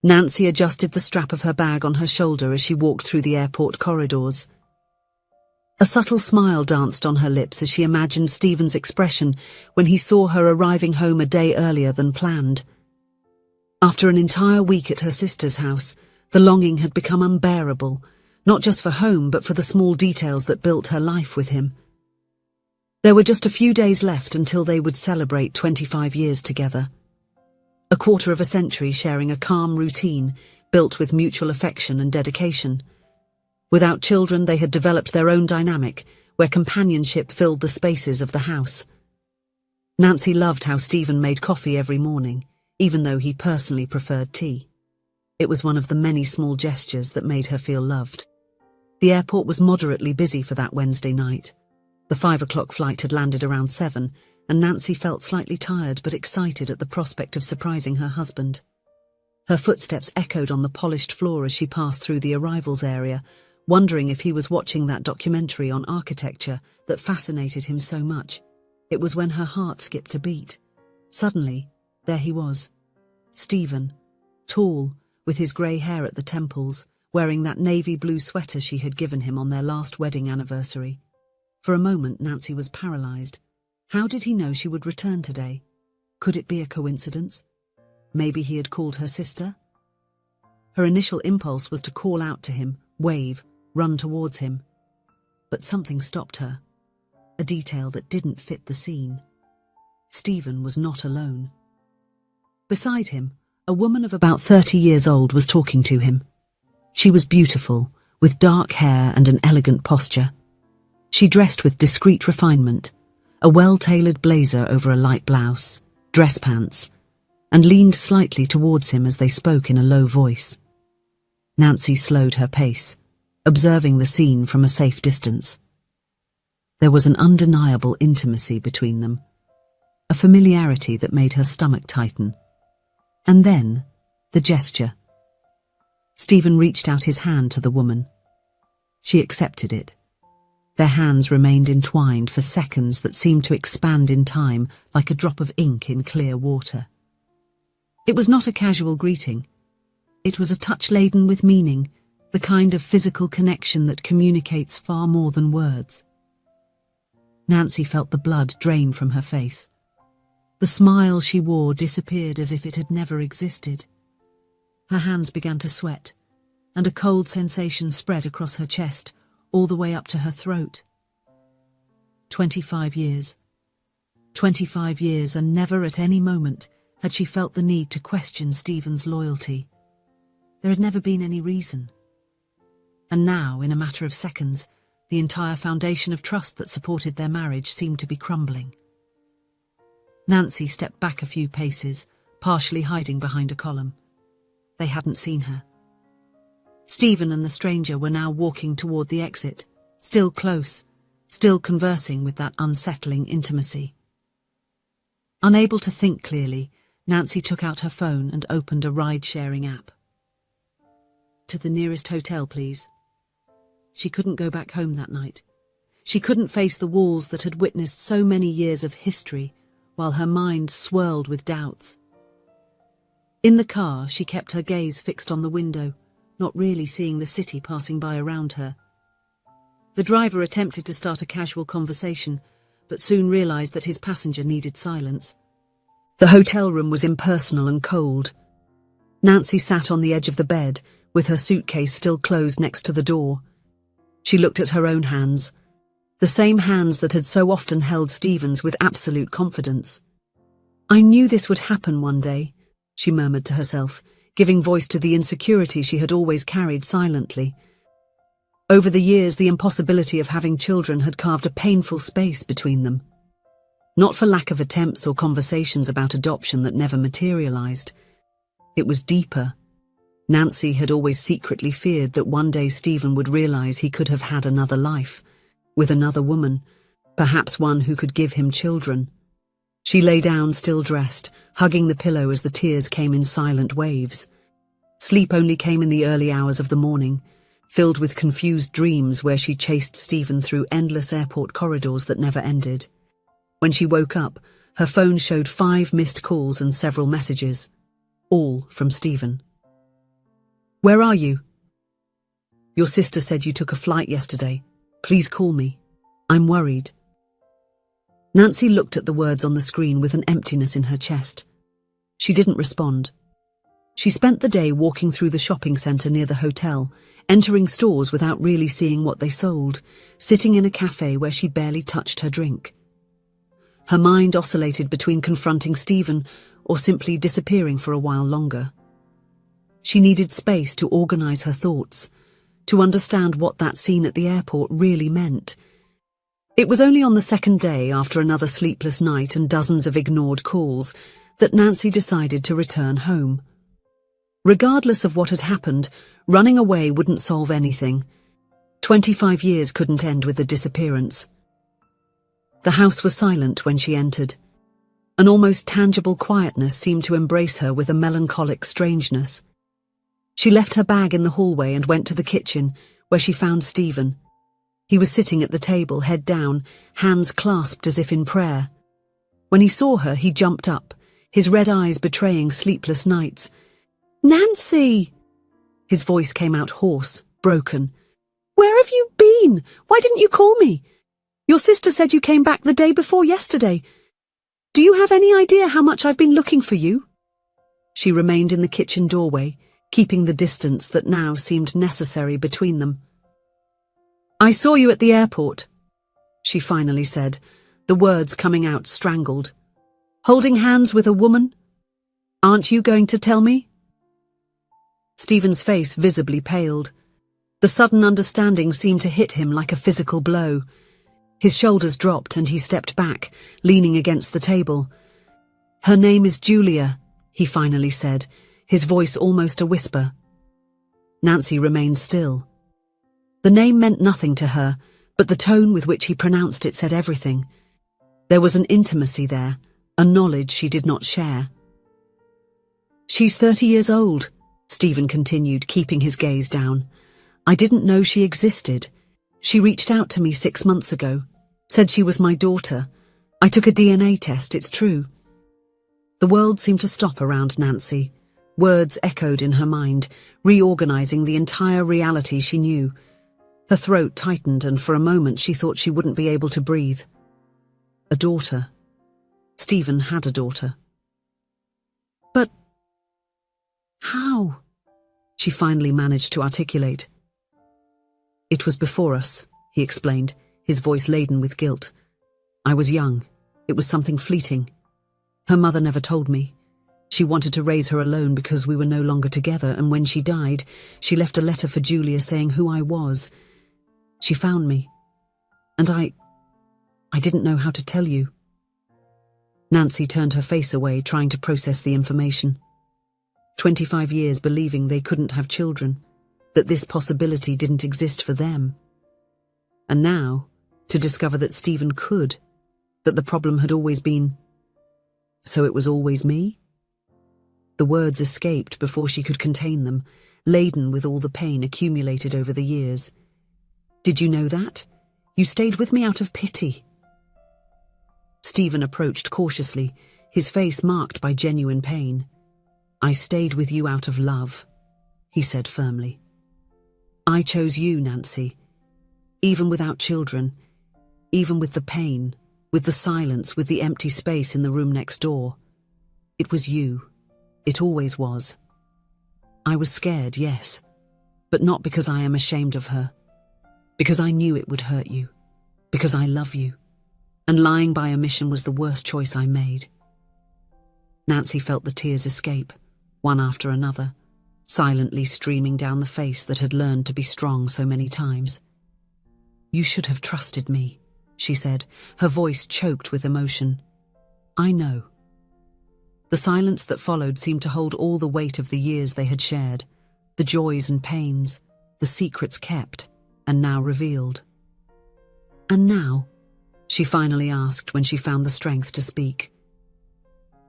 Nancy adjusted the strap of her bag on her shoulder as she walked through the airport corridors. A subtle smile danced on her lips as she imagined Stephen's expression when he saw her arriving home a day earlier than planned. After an entire week at her sister's house, the longing had become unbearable, not just for home but for the small details that built her life with him. There were just a few days left until they would celebrate 25 years together. A quarter of a century sharing a calm routine built with mutual affection and dedication. Without children, they had developed their own dynamic, where companionship filled the spaces of the house. Nancy loved how Stephen made coffee every morning, even though he personally preferred tea. It was one of the many small gestures that made her feel loved. The airport was moderately busy for that Wednesday night. The 5 o'clock flight had landed around 7, and Nancy felt slightly tired but excited at the prospect of surprising her husband. Her footsteps echoed on the polished floor as she passed through the arrivals area, wondering if he was watching that documentary on architecture that fascinated him so much. It was when her heart skipped a beat. Suddenly, there he was. Stephen, tall, with his grey hair at the temples, wearing that navy blue sweater she had given him on their last wedding anniversary. For a moment, Nancy was paralyzed. How did he know she would return today? Could it be a coincidence? Maybe he had called her sister? Her initial impulse was to call out to him, wave, run towards him. But something stopped her. A detail that didn't fit the scene. Stephen was not alone. Beside him, a woman of about 30 years old was talking to him. She was beautiful, with dark hair and an elegant posture. She dressed with discreet refinement, a well-tailored blazer over a light blouse, dress pants, and leaned slightly towards him as they spoke in a low voice. Nancy slowed her pace, observing the scene from a safe distance. There was an undeniable intimacy between them, a familiarity that made her stomach tighten. And then, the gesture. Stephen reached out his hand to the woman. She accepted it. Their hands remained entwined for seconds that seemed to expand in time like a drop of ink in clear water. It was not a casual greeting. It was a touch laden with meaning, the kind of physical connection that communicates far more than words. Nancy felt the blood drain from her face. The smile she wore disappeared as if it had never existed. Her hands began to sweat, and a cold sensation spread across her chest, all the way up to her throat. 25 years. 25 years, and never at any moment had she felt the need to question Stephen's loyalty. There had never been any reason. And now, in a matter of seconds, the entire foundation of trust that supported their marriage seemed to be crumbling. Nancy stepped back a few paces, partially hiding behind a column. They hadn't seen her. Stephen and the stranger were now walking toward the exit, still close, still conversing with that unsettling intimacy. Unable to think clearly, Nancy took out her phone and opened a ride-sharing app. To the nearest hotel, please. She couldn't go back home that night. She couldn't face the walls that had witnessed so many years of history, while her mind swirled with doubts. In the car, she kept her gaze fixed on the window, not really seeing the city passing by around her. The driver attempted to start a casual conversation, but soon realized that his passenger needed silence. The hotel room was impersonal and cold. Nancy sat on the edge of the bed, with her suitcase still closed next to the door. She looked at her own hands, the same hands that had so often held Stephen's with absolute confidence. I knew this would happen one day, she murmured to herself, giving voice to the insecurity she had always carried silently. Over the years, the impossibility of having children had carved a painful space between them. Not for lack of attempts or conversations about adoption that never materialized. It was deeper. Nancy had always secretly feared that one day Stephen would realize he could have had another life, with another woman, perhaps one who could give him children. She lay down, still dressed, hugging the pillow as the tears came in silent waves. Sleep only came in the early hours of the morning, filled with confused dreams where she chased Stephen through endless airport corridors that never ended. When she woke up, her phone showed 5 missed calls and several messages, all from Stephen. Where are you? Your sister said you took a flight yesterday. Please call me. I'm worried. Nancy looked at the words on the screen with an emptiness in her chest. She didn't respond. She spent the day walking through the shopping centre near the hotel, entering stores without really seeing what they sold, sitting in a cafe where she barely touched her drink. Her mind oscillated between confronting Stephen or simply disappearing for a while longer. She needed space to organise her thoughts, to understand what that scene at the airport really meant. It was only on the second day, after another sleepless night and dozens of ignored calls, that Nancy decided to return home. Regardless of what had happened, running away wouldn't solve anything. 25 years couldn't end with a disappearance. The house was silent when she entered. An almost tangible quietness seemed to embrace her with a melancholic strangeness. She left her bag in the hallway and went to the kitchen, where she found Stephen. He was sitting at the table, head down, hands clasped as if in prayer. When he saw her, he jumped up, his red eyes betraying sleepless nights. "Nancy!" His voice came out hoarse, broken. "Where have you been? Why didn't you call me? Your sister said you came back the day before yesterday. Do you have any idea how much I've been looking for you?" She remained in the kitchen doorway, keeping the distance that now seemed necessary between them. "I saw you at the airport," she finally said, the words coming out strangled. "Holding hands with a woman? Aren't you going to tell me?" Stephen's face visibly paled. The sudden understanding seemed to hit him like a physical blow. His shoulders dropped and he stepped back, leaning against the table. "Her name is Julia," he finally said, his voice almost a whisper. Nancy remained still. The name meant nothing to her, but the tone with which he pronounced it said everything. There was an intimacy there, a knowledge she did not share. "She's 30 years old," Stephen continued, keeping his gaze down. "I didn't know she existed. She reached out to me 6 months ago, said she was my daughter. I took a DNA test, it's true." The world seemed to stop around Nancy. Words echoed in her mind, reorganizing the entire reality she knew. Her throat tightened, and for a moment she thought she wouldn't be able to breathe. A daughter. Stephen had a daughter. But how? She finally managed to articulate. "It was before us," he explained, his voice laden with guilt. "I was young. It was something fleeting. Her mother never told me. She wanted to raise her alone because we were no longer together, and when she died, she left a letter for Julia saying who I was. She found me. And I didn't know how to tell you." Nancy turned her face away, trying to process the information. 25 years believing they couldn't have children, that this possibility didn't exist for them. And now, to discover that Stephen could, that the problem had always been, "So it was always me?" The words escaped before she could contain them, laden with all the pain accumulated over the years. "Did you know that? You stayed with me out of pity." Stephen approached cautiously, his face marked by genuine pain. "I stayed with you out of love," he said firmly. "I chose you, Nancy. Even without children, even with the pain, with the silence, with the empty space in the room next door. It was you. It always was. I was scared, yes, but not because I am ashamed of her. Because I knew it would hurt you. Because I love you. And lying by omission was the worst choice I made." Nancy felt the tears escape, one after another, silently streaming down the face that had learned to be strong so many times. "You should have trusted me," she said, her voice choked with emotion. "I know." The silence that followed seemed to hold all the weight of the years they had shared, the joys and pains, the secrets kept, and now revealed. "And now?" she finally asked when she found the strength to speak.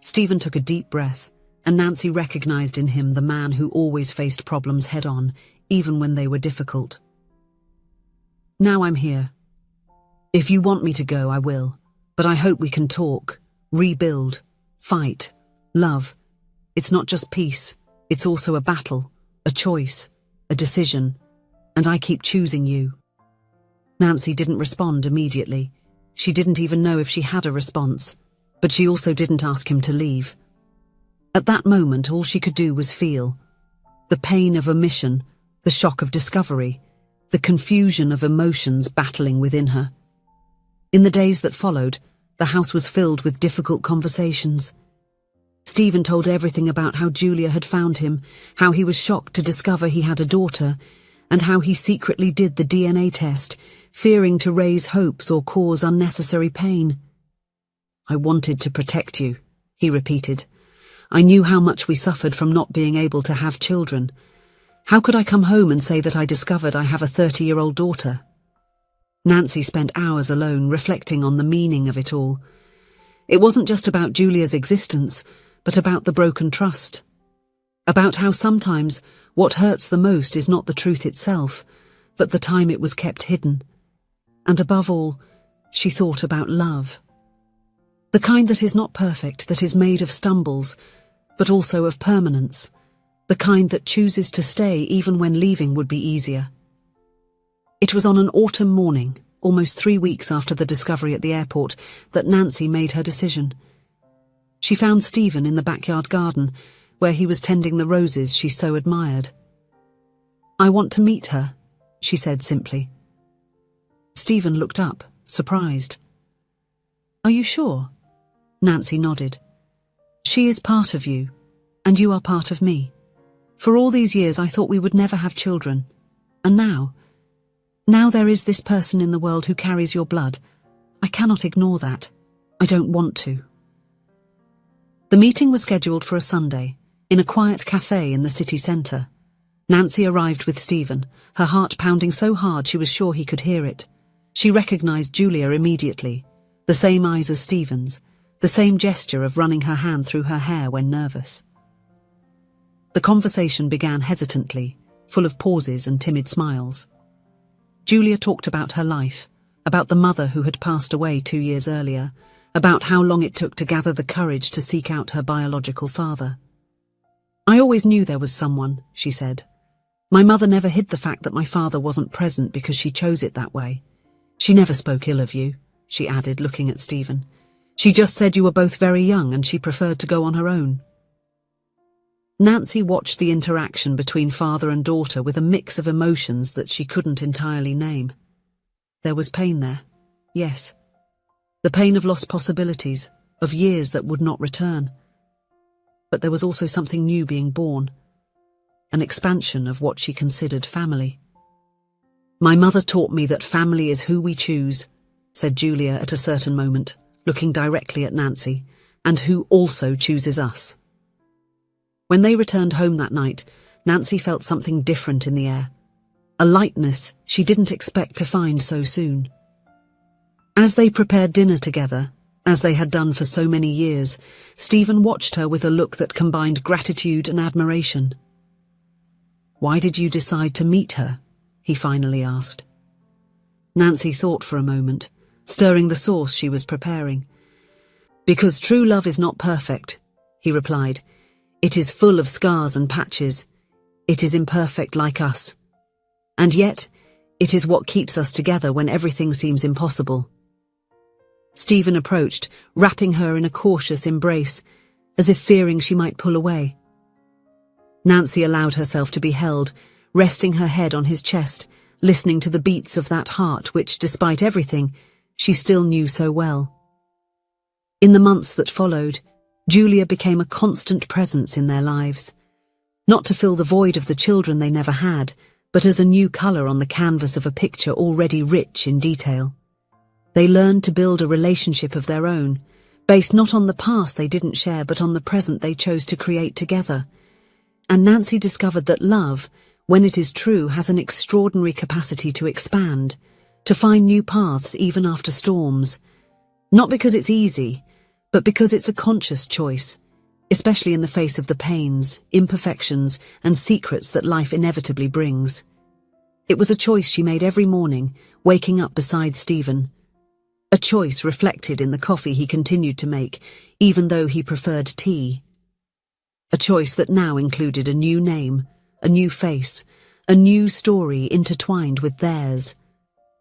Stephen took a deep breath, and Nancy recognized in him the man who always faced problems head-on, even when they were difficult. "Now I'm here. If you want me to go, I will, but I hope we can talk, rebuild, fight, love. It's not just peace, it's also a battle, A choice, a decision, and I keep choosing you." Nancy didn't respond immediately. She didn't even know if she had a response, but she also didn't ask him to leave. At that moment, all she could do was feel. The pain of omission, the shock of discovery, the confusion of emotions battling within her. In the days that followed, the house was filled with difficult conversations. Stephen told everything about how Julia had found him, how he was shocked to discover he had a daughter, and how he secretly did the DNA test, fearing to raise hopes or cause unnecessary pain. "I wanted to protect you," he repeated. "I knew how much we suffered from not being able to have children. How could I come home and say that I discovered I have a 30-year-old daughter?" Nancy spent hours alone reflecting on the meaning of it all. It wasn't just about Julia's existence, but about the broken trust. About how sometimes what hurts the most is not the truth itself, but the time it was kept hidden. And above all, she thought about love. The kind that is not perfect, that is made of stumbles, but also of permanence. The kind that chooses to stay even when leaving would be easier. It was on an autumn morning, almost 3 weeks after the discovery at the airport, that Nancy made her decision. She found Stephen in the backyard garden, where he was tending the roses she so admired. "I want to meet her," she said simply. Stephen looked up, surprised. "Are you sure?" Nancy nodded. "She is part of you, and you are part of me. For all these years I thought we would never have children, and now there is this person in the world who carries your blood. I cannot ignore that. I don't want to." The meeting was scheduled for a Sunday, in a quiet cafe in the city centre. Nancy arrived with Stephen, her heart pounding so hard she was sure he could hear it. She recognised Julia immediately, the same eyes as Stephen's, the same gesture of running her hand through her hair when nervous. The conversation began hesitantly, full of pauses and timid smiles. Julia talked about her life, about the mother who had passed away 2 years earlier, about how long it took to gather the courage to seek out her biological father. "I always knew there was someone," she said. "My mother never hid the fact that my father wasn't present because she chose it that way. She never spoke ill of you," she added, looking at Stephen. "She just said you were both very young and she preferred to go on her own." Nancy watched the interaction between father and daughter with a mix of emotions that she couldn't entirely name. There was pain there, yes. The pain of lost possibilities, of years that would not return. But there was also something new being born, an expansion of what she considered family. "My mother taught me that family is who we choose," said Julia at a certain moment, looking directly at Nancy, "and who also chooses us." When they returned home that night, Nancy felt something different in the air, a lightness she didn't expect to find so soon. As they prepared dinner together, as they had done for so many years, Stephen watched her with a look that combined gratitude and admiration. "Why did you decide to meet her?" he finally asked. Nancy thought for a moment, stirring the sauce she was preparing. "Because true love is not perfect," he replied. "It is full of scars and patches. It is imperfect like us. And yet, it is what keeps us together when everything seems impossible." Stephen approached, wrapping her in a cautious embrace, as if fearing she might pull away. Nancy allowed herself to be held, resting her head on his chest, listening to the beats of that heart which, despite everything, she still knew so well. In the months that followed, Julia became a constant presence in their lives, not to fill the void of the children they never had, but as a new colour on the canvas of a picture already rich in detail. They learned to build a relationship of their own, based not on the past they didn't share but on the present they chose to create together. And Nancy discovered that love, when it is true, has an extraordinary capacity to expand, to find new paths even after storms. Not because it's easy, but because it's a conscious choice, especially in the face of the pains, imperfections, and secrets that life inevitably brings. It was a choice she made every morning, waking up beside Stephen. A choice reflected in the coffee he continued to make, even though he preferred tea. A choice that now included a new name, a new face, a new story intertwined with theirs.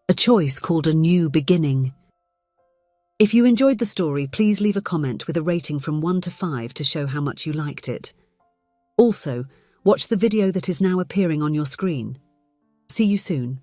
A choice called a new beginning. If you enjoyed the story, please leave a comment with a rating from 1 to 5 to show how much you liked it. Also, watch the video that is now appearing on your screen. See you soon.